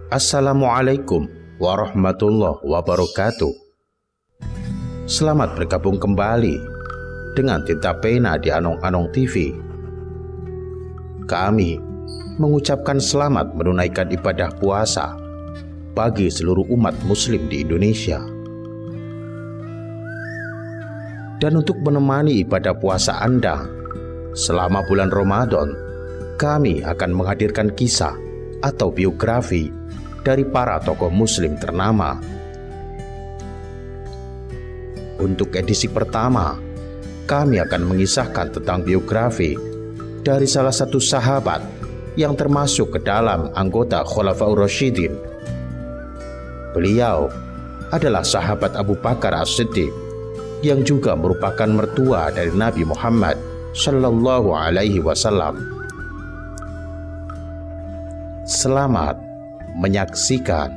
Assalamualaikum warahmatullahi wabarakatuh. Selamat bergabung kembali dengan Tinta Pena di Anong-Anong TV. Kami mengucapkan selamat menunaikan ibadah puasa bagi seluruh umat muslim di Indonesia. Dan untuk menemani ibadah puasa Anda selama bulan Ramadan, kami akan menghadirkan kisah atau biografi dari para tokoh muslim ternama. Untuk edisi pertama, kami akan mengisahkan tentang biografi dari salah satu sahabat yang termasuk ke dalam anggota Khulafaur Rasyidin. Beliau adalah sahabat Abu Bakar As-Siddiq yang juga merupakan mertua dari Nabi Muhammad Sallallahu Alaihi Wasallam. Selamat menyaksikan.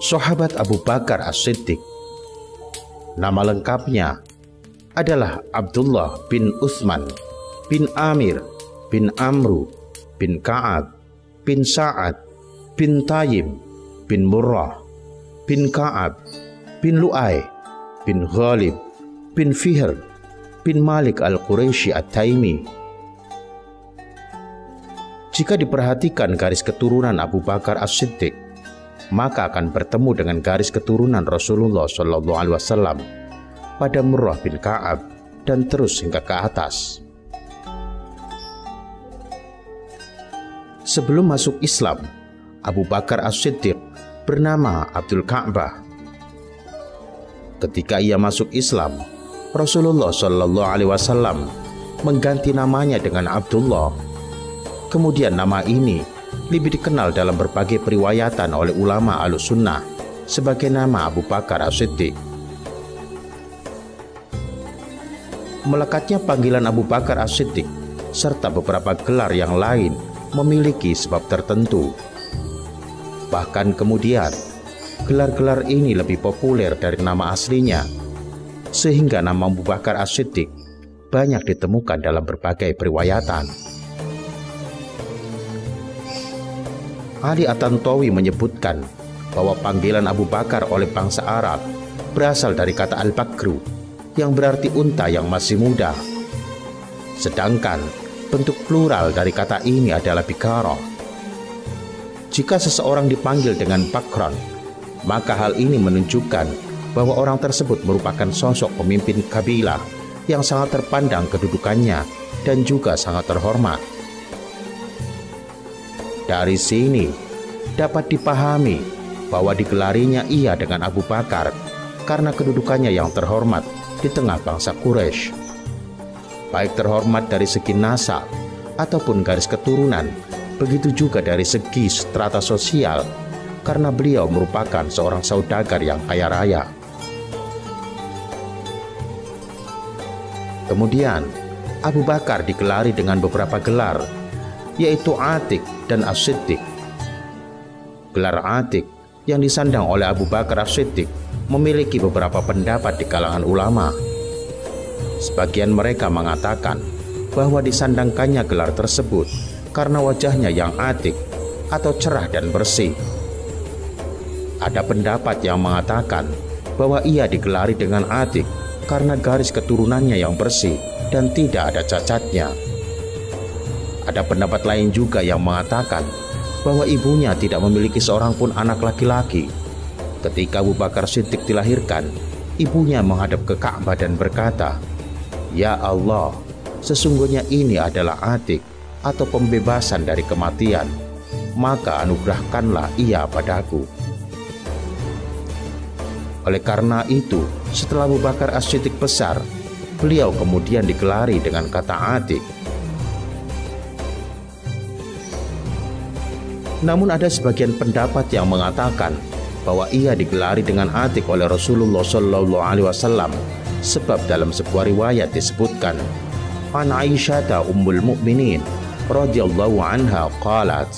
Sahabat Abu Bakar As-Siddiq, nama lengkapnya adalah Abdullah bin Utsman bin Amir bin Amru bin Ka'ab bin Sa'ad bin Tayyib bin Murrah bin Ka'ab bin Lu'ay bin Ghalib bin Fihr bin Malik al-Quraisy at-Taimi. Jika diperhatikan garis keturunan Abu Bakar As-Siddiq, maka akan bertemu dengan garis keturunan Rasulullah Shallallahu Alaihi Wasallam pada Murrah bin Ka'ab dan terus hingga ke atas. Sebelum masuk Islam, Abu Bakar As-Siddiq bernama Abdul Ka'bah. Ketika ia masuk Islam, Rasulullah Shallallahu Alaihi Wasallam mengganti namanya dengan Abdullah. Kemudian nama ini lebih dikenal dalam berbagai periwayatan oleh ulama Ahlussunnah sebagai nama Abu Bakar As-Siddiq. Melekatnya panggilan Abu Bakar As-Siddiq serta beberapa gelar yang lain memiliki sebab tertentu. Bahkan kemudian gelar-gelar ini lebih populer dari nama aslinya, sehingga nama Abu Bakar As-Siddiq banyak ditemukan dalam berbagai periwayatan. Ali At-Tantawi menyebutkan bahwa panggilan Abu Bakar oleh bangsa Arab berasal dari kata al-bakru yang berarti unta yang masih muda. Sedangkan bentuk plural dari kata ini adalah bikara. Jika seseorang dipanggil dengan bakron, maka hal ini menunjukkan bahwa orang tersebut merupakan sosok pemimpin kabilah yang sangat terpandang kedudukannya dan juga sangat terhormat. Dari sini dapat dipahami bahwa digelarinya ia dengan Abu Bakar karena kedudukannya yang terhormat di tengah bangsa Quraisy. Baik terhormat dari segi nasab ataupun garis keturunan, begitu juga dari segi strata sosial karena beliau merupakan seorang saudagar yang kaya raya. Kemudian Abu Bakar digelari dengan beberapa gelar, yaitu Atiq dan As-Siddiq. Gelar Atiq yang disandang oleh Abu Bakar As-Siddiq memiliki beberapa pendapat di kalangan ulama. Sebagian mereka mengatakan bahwa disandangkannya gelar tersebut karena wajahnya yang atik atau cerah dan bersih. Ada pendapat yang mengatakan bahwa ia digelari dengan atik karena garis keturunannya yang bersih dan tidak ada cacatnya. Ada pendapat lain juga yang mengatakan bahwa ibunya tidak memiliki seorang pun anak laki-laki. Ketika Abu Bakar Siddiq dilahirkan, ibunya menghadap ke Ka'bah dan berkata, "Ya Allah, sesungguhnya ini adalah atik atau pembebasan dari kematian, maka anugerahkanlah ia padaku." Oleh karena itu, setelah Abu Bakar As-Siddiq besar, beliau kemudian digelari dengan kata atik. Namun ada sebagian pendapat yang mengatakan bahwa ia digelari dengan atik oleh Rasulullah Shallallahu Alaihi Wasallam, sebab dalam sebuah riwayat disebutkan, "An Aisyah ummul mukminin radhiyallahu anha qalat,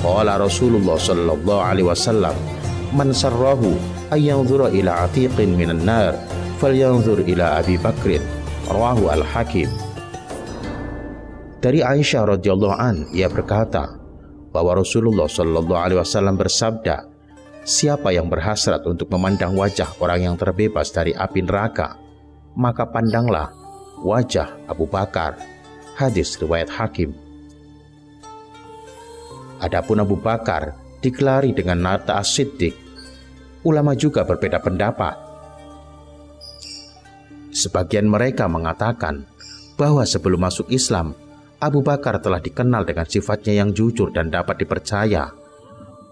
Qala Rasulullah sallallahu alaihi wasallam, "Man sarrahu ay yanzura ila atiqin minan nar, falyanzur ila Abi Bakrin." Rawahu Al-Hakim. Dari Aisyah radhiyallahu an, ia berkata bahwa Rasulullah sallallahu alaihi wasallam bersabda, "Siapa yang berhasrat untuk memandang wajah orang yang terbebas dari api neraka, maka pandanglah wajah Abu Bakar." Hadis riwayat Hakim. Adapun Abu Bakar digelari dengan nata As-Siddiq, ulama juga berbeda pendapat. Sebagian mereka mengatakan bahwa sebelum masuk Islam, Abu Bakar telah dikenal dengan sifatnya yang jujur dan dapat dipercaya.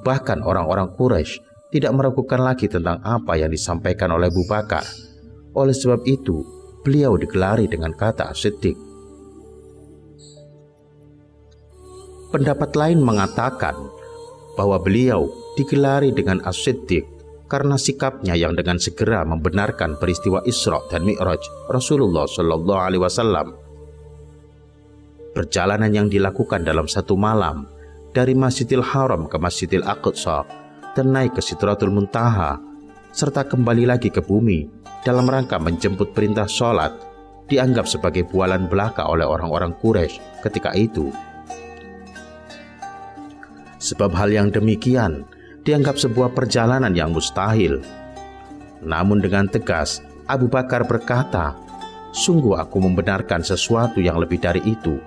Bahkan orang-orang Quraisy tidak meragukan lagi tentang apa yang disampaikan oleh Abu Bakar. Oleh sebab itu, beliau digelari dengan kata As-Siddiq. Pendapat lain mengatakan bahwa beliau digelari dengan As-Siddiq karena sikapnya yang dengan segera membenarkan peristiwa Isra dan Mi'raj Rasulullah Shallallahu Alaihi Wasallam. Perjalanan yang dilakukan dalam satu malam dari Masjidil Haram ke Masjidil Aqsa dan naik ke Sidratul Muntaha serta kembali lagi ke bumi dalam rangka menjemput perintah sholat dianggap sebagai bualan belaka oleh orang-orang Quraisy ketika itu. Sebab hal yang demikian dianggap sebuah perjalanan yang mustahil. Namun dengan tegas Abu Bakar berkata, "Sungguh aku membenarkan sesuatu yang lebih dari itu,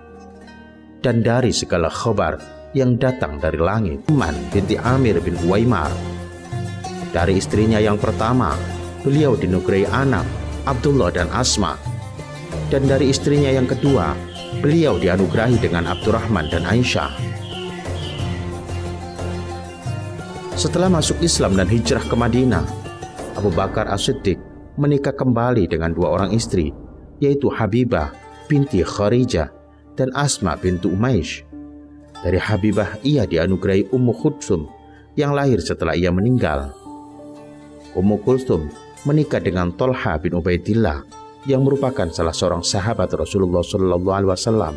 dan dari segala khabar yang datang dari langit." Man binti Amir bin Uwaimar. Dari istrinya yang pertama, beliau dinugerahi anak Abdullah dan Asma. Dan dari istrinya yang kedua, beliau dianugerahi dengan Abdurrahman dan Aisyah. Setelah masuk Islam dan hijrah ke Madinah, Abu Bakar As-Siddiq menikah kembali dengan dua orang istri, yaitu Habibah binti Kharijah dan Asma bintu Umaysh. Dari Habibah ia dianugerahi Ummu Kulthum yang lahir setelah ia meninggal. Ummu Kulthum menikah dengan Thalha bin Ubaidillah yang merupakan salah seorang sahabat Rasulullah SAW.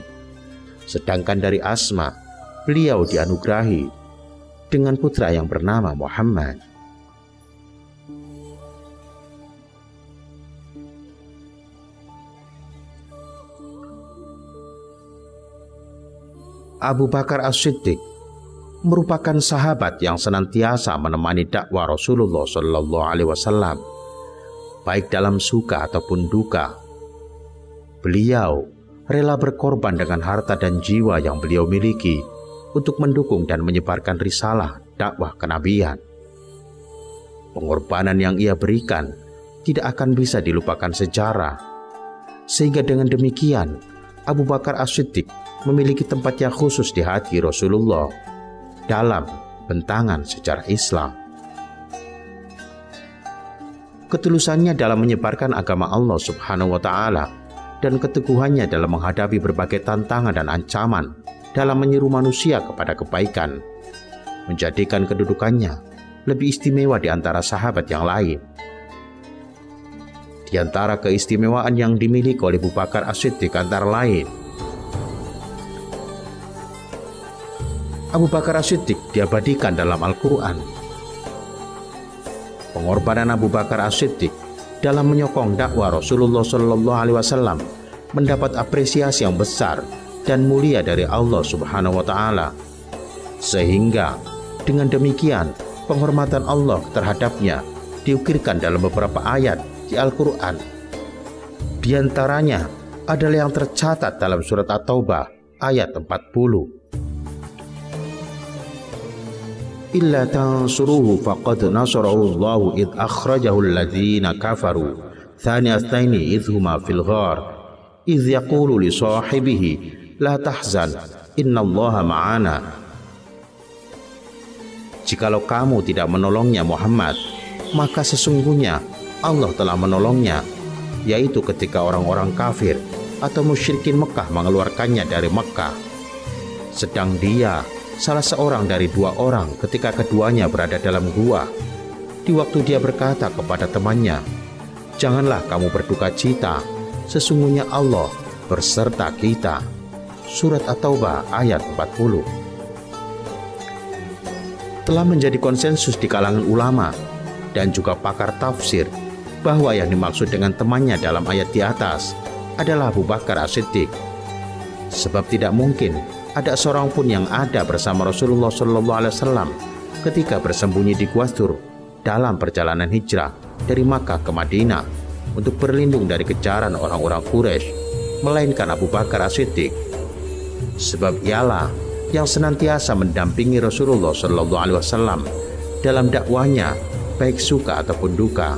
Sedangkan dari Asma, beliau dianugerahi dengan putra yang bernama Muhammad. Abu Bakar As-Siddiq merupakan sahabat yang senantiasa menemani dakwah Rasulullah Shallallahu Alaihi Wasallam, baik dalam suka ataupun duka. Beliau rela berkorban dengan harta dan jiwa yang beliau miliki untuk mendukung dan menyebarkan risalah dakwah kenabian. Pengorbanan yang ia berikan tidak akan bisa dilupakan sejarah, sehingga dengan demikian Abu Bakar As-Siddiq memiliki tempat yang khusus di hati Rasulullah dalam bentangan sejarah Islam. Ketulusannya dalam menyebarkan agama Allah Subhanahu wa Ta'ala dan keteguhannya dalam menghadapi berbagai tantangan dan ancaman dalam menyeru manusia kepada kebaikan menjadikan kedudukannya lebih istimewa di antara sahabat yang lain. Di antara keistimewaan yang dimiliki oleh Abu Bakar As-Siddiq antara lain, Abu Bakar As-Siddiq diabadikan dalam Al-Quran. Pengorbanan Abu Bakar As-Siddiq dalam menyokong dakwah Rasulullah SAW mendapat apresiasi yang besar dan mulia dari Allah Subhanahu wa Ta'ala, sehingga dengan demikian penghormatan Allah terhadapnya diukirkan dalam beberapa ayat di Al-Quran. Di antaranya adalah yang tercatat dalam surat At-Taubah ayat 40. Illa tansuruhu faqad nasarahu Allahu id akhrajahu alladhina kafaru thani astaini idhuma fil ghar idh yaqulu li sahibihi la tahzan innallaha ma'ana. Jikalau kamu tidak menolongnya Muhammad, maka sesungguhnya Allah telah menolongnya, yaitu ketika orang-orang kafir atau musyrikin Mekah mengeluarkannya dari Mekah, sedang dia salah seorang dari dua orang ketika keduanya berada dalam gua, di waktu dia berkata kepada temannya, "Janganlah kamu berduka cita, sesungguhnya Allah berserta kita." Surat At-Taubah ayat 40. telah menjadi konsensus di kalangan ulama dan juga pakar tafsir bahwa yang dimaksud dengan temannya dalam ayat di atas adalah Abu Bakar As-Siddiq. Sebab tidak mungkin ada seorang pun yang ada bersama Rasulullah SAW ketika bersembunyi di Gua Thur dalam perjalanan hijrah dari Makkah ke Madinah untuk berlindung dari kejaran orang-orang Quraisy, melainkan Abu Bakar As-Siddiq. Sebab ialah yang senantiasa mendampingi Rasulullah SAW dalam dakwanya, baik suka ataupun duka.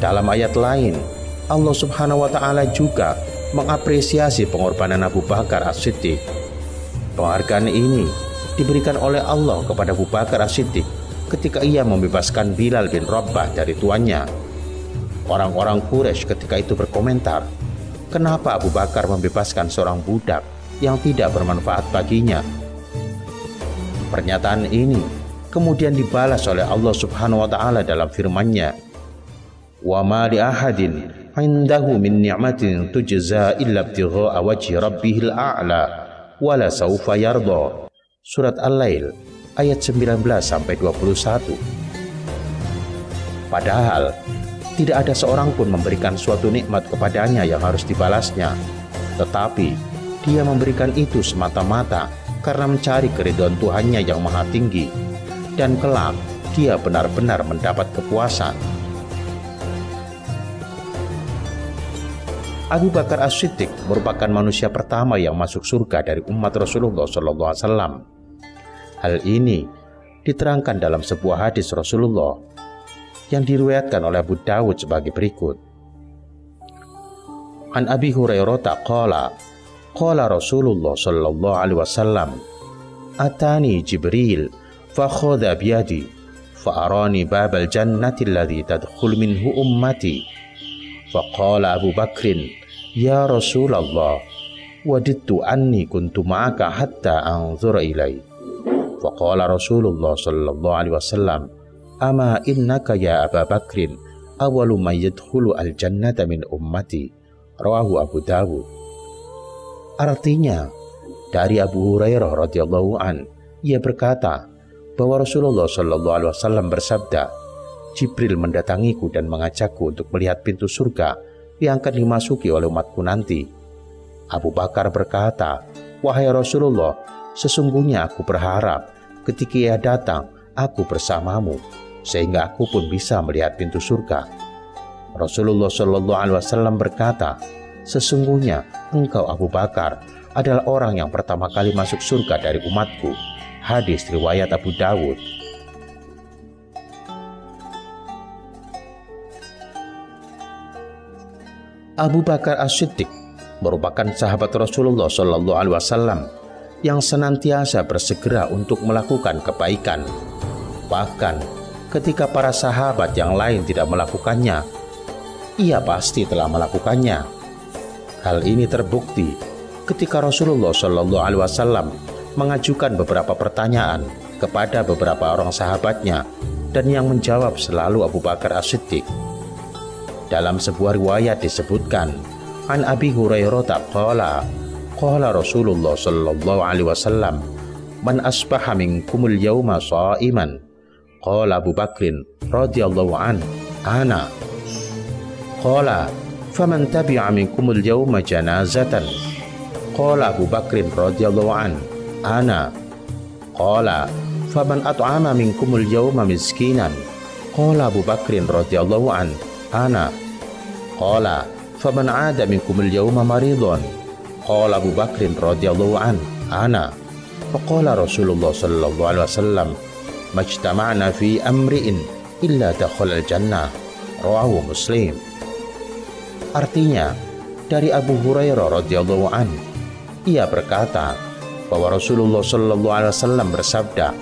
Dalam ayat lain, Allah Subhanahu wa Ta'ala juga mengapresiasi pengorbanan Abu Bakar As-Siddiq. Penghargaan ini diberikan oleh Allah kepada Abu Bakar As-Siddiq ketika ia membebaskan Bilal bin Rabah dari tuannya. Orang-orang Quraisy ketika itu berkomentar, kenapa Abu Bakar membebaskan seorang budak yang tidak bermanfaat baginya? Pernyataan ini kemudian dibalas oleh Allah Subhanahu wa Ta'ala dalam firman-Nya, "Wa ma li ahadin 'indahu min ni'matin tujza illa ibtigha'a wajhi rabbihil a'la wa la sawfa yarda." Surat Al-Lail ayat 19-21. Padahal tidak ada seorang pun memberikan suatu nikmat kepadanya yang harus dibalasnya, tetapi dia memberikan itu semata-mata karena mencari keridhaan Tuhannya yang maha tinggi, dan kelak dia benar-benar mendapat kepuasan. Abu Bakar As-Siddiq merupakan manusia pertama yang masuk surga dari umat Rasulullah SAW. Hal ini diterangkan dalam sebuah hadis Rasulullah yang diriwayatkan oleh Abu Dawud sebagai berikut. An Abi Hurairah qala Rasulullah sallallahu alaihi wasallam, atani Jibril fa khadha bi yadi fa arani babal jannati alladhi tadkhul minhu ummati. Fa qala Abu Bakrin, ya Rasulullah, wadidtu anni kuntu ma'aka hatta anzura ilai. Fa qala Rasulullah sallallahu alaihi wasallam, ama innaka ya Abu Bakrin awalu man yadkhulu al-jannata min ummati. Rawahu Abu Dawud. Artinya, dari Abu Hurairah radhiyallahu an, ia berkata bahwa Rasulullah sallallahu alaihi wasallam bersabda, Jibril mendatangiku dan mengajakku untuk melihat pintu surga yang akan dimasuki oleh umatku nanti. Abu Bakar berkata, wahai Rasulullah, sesungguhnya aku berharap ketika ia datang, aku bersamamu, sehingga aku pun bisa melihat pintu surga. Rasulullah sallallahu alaihi wasallam berkata, sesungguhnya engkau Abu Bakar adalah orang yang pertama kali masuk surga dari umatku. Hadis riwayat Abu Dawud. Abu Bakar As-Siddiq merupakan sahabat Rasulullah sallallahu alaihi wasallam yang senantiasa bersegera untuk melakukan kebaikan. Bahkan ketika para sahabat yang lain tidak melakukannya, ia pasti telah melakukannya. Hal ini terbukti ketika Rasulullah Shallallahu Alaihi Wasallam mengajukan beberapa pertanyaan kepada beberapa orang sahabatnya, dan yang menjawab selalu Abu Bakar As-Siddiq. Dalam sebuah riwayat disebutkan, An Abi Hurairah qala Rasulullah Shallallahu Alaihi Wasallam, man asbaha minkumul yawma sha'iman. Qala Abu Bakrin radhiyallahu an, ana. Qala faman tabi'a minkumul yawma janazatan. Qala Abu Bakrin radhiyallahu an, ana. Qala faman at'ama minkumul yawma miskinan. Qala Abu Bakrin radhiyallahu an, ana. Qala faman 'ada minkumul yawma maridun. Qala Abu Bakrin radhiyallahu an, ana. Faqala Rasulullah sallallahu alaihi wasallam, majtama'na fi amri'in illa dakhala al-jannah. Rawahu Muslim. Artinya, dari Abu Hurairah radhiyallahu an, ia berkata bahwa Rasulullah sallallahu alaihi wasallam bersabda,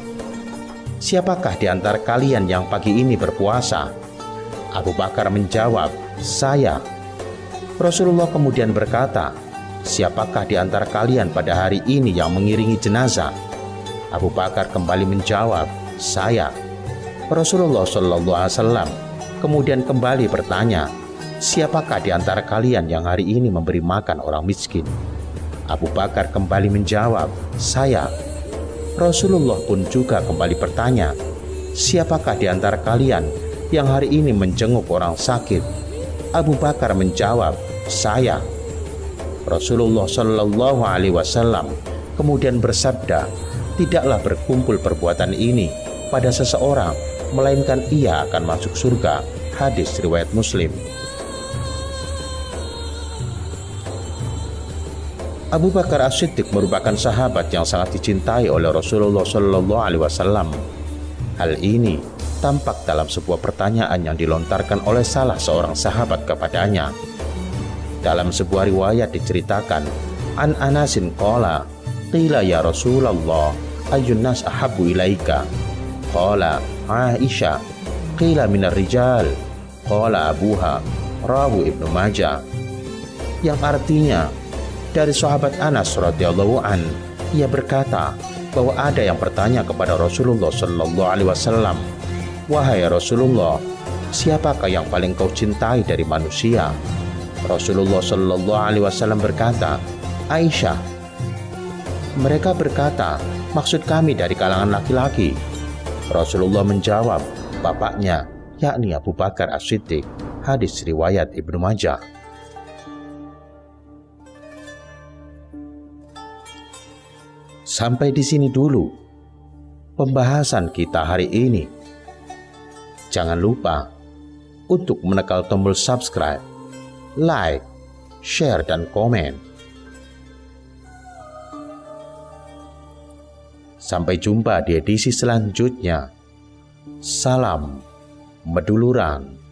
siapakah di antara kalian yang pagi ini berpuasa? Abu Bakar menjawab, saya. Rasulullah kemudian berkata, siapakah di antara kalian pada hari ini yang mengiringi jenazah? Abu Bakar kembali menjawab, saya. Rasulullah sallallahu alaihi wasallam kemudian kembali bertanya, siapakah di antara kalian yang hari ini memberi makan orang miskin? Abu Bakar kembali menjawab, "Saya." Rasulullah pun juga kembali bertanya, "Siapakah di antara kalian yang hari ini menjenguk orang sakit?" Abu Bakar menjawab, "Saya." Rasulullah Shallallahu Alaihi Wasallam kemudian bersabda, "Tidaklah berkumpul perbuatan ini pada seseorang, melainkan ia akan masuk surga." Hadis riwayat Muslim. Abu Bakar As-Siddiq merupakan sahabat yang sangat dicintai oleh Rasulullah Shallallahu Alaihi Wasallam. Hal ini tampak dalam sebuah pertanyaan yang dilontarkan oleh salah seorang sahabat kepadanya. Dalam sebuah riwayat diceritakan, An Anasin qala, "Qila ya Rasulullah, ayyun nas ahabbu ilaika?" Qala Aisyah. Qila minar rijal. Qala abuha. Rawu Ibnu Majah. Yang artinya, dari sahabat Anas radhiyallahu an, ia berkata bahwa ada yang bertanya kepada Rasulullah Shallallahu Alaihi Wasallam, "Wahai Rasulullah, siapakah yang paling kau cintai dari manusia?" Rasulullah Shallallahu Alaihi Wasallam berkata, "Aisyah." Mereka berkata, "Maksud kami dari kalangan laki-laki." Rasulullah menjawab, "Bapaknya, yakni Abu Bakar As-Siddiq." Hadis riwayat Ibnu Majah. Sampai di sini dulu pembahasan kita hari ini. Jangan lupa untuk menekan tombol subscribe, like, share, dan komen. Sampai jumpa di edisi selanjutnya. Salam Meduluran.